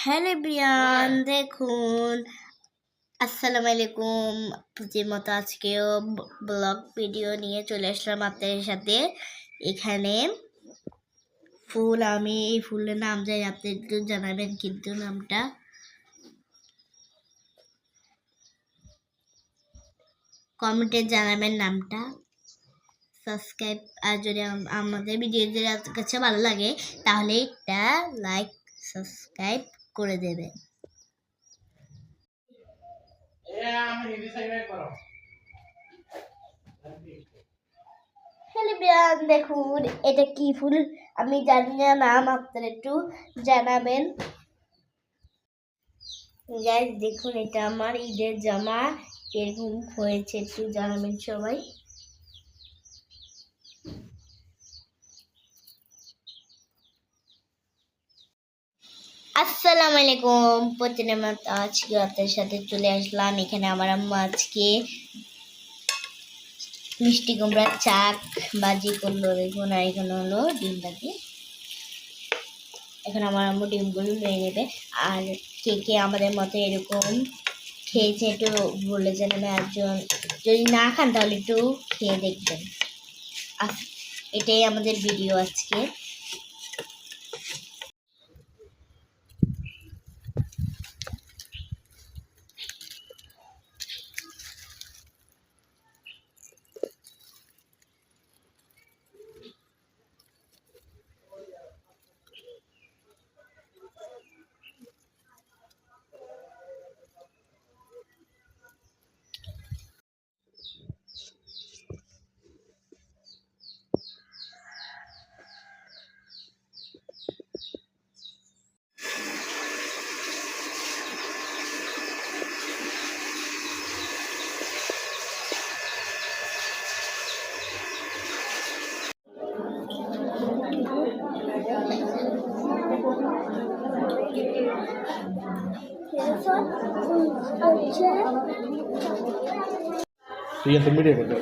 Hello Brian, দেখুন। আসসালামু আলাইকুম। প্রতির মতো আজকেও ব্লগ ভিডিও নিয়ে চলে আসলাম আপনাদের সাথে। এখানে ফুল, আমি এই ফুলের নাম জানি, আপনি একটু জানাবেন কিন্তু নামটা। কমেন্টে জানাবেন নামটা। সাবস্ক্রাইব, আর যদি আমাদের ভিডিও যদি আপনার কাছে ভালো লাগে তাহলে একটা লাইক সাবস্ক্রাইব করে দেবেন। হ্যালো ব্রিয়ান, দেখুন এটা কি ফুল আমি জানি না নাম, আপনারা একটু জানাবেন। গাইস দেখুন, এটা আমার ঈদের জামা, এরকম হয়েছে, একটু জানাবেন সবাই। আসসালামু আলাইকুম। প্রতিদিনের মতো আজকে আপনাদের সাথে চলে আসলাম। এখানে আমার আম্মা আজকে মিষ্টি কুমড়ার চাক বাজি করলো, দেখুন। আর এখানে হলো ডিম বাজি। এখন আমার আম্মু ডিমগুলো নিয়ে নেবে। আর কে কে আমাদের মতো এরকম খেয়েছে একটু বলে জানাবে। একজন যদি না খান তাহলে একটু খেয়ে দেখবেন। এটাই আমাদের ভিডিও আজকে। Intermediate gitu.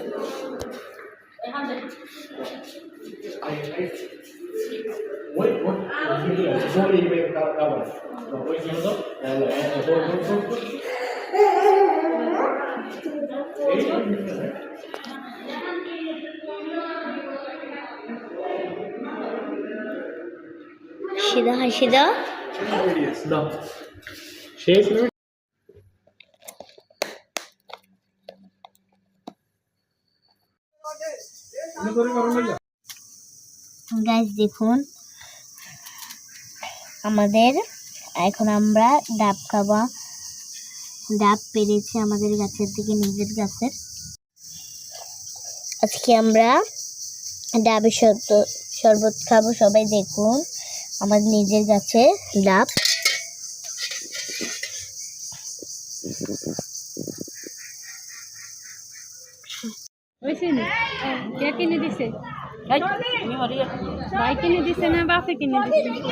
সিধা হয় সিধা। গাইস দেখুন, আমাদের এখন আমরা ডাব খাবো। ডাব পেরেছে আমাদের গাছের থেকে, নিজের গাছের। আজকে আমরা ডাবের শরবত খাবো। সবাই দেখুন, আমাদের নিজের গাছে ডাব। কে কিনে দিছে? ভাই কিনে দিছে না বাপে কিনে দিছে?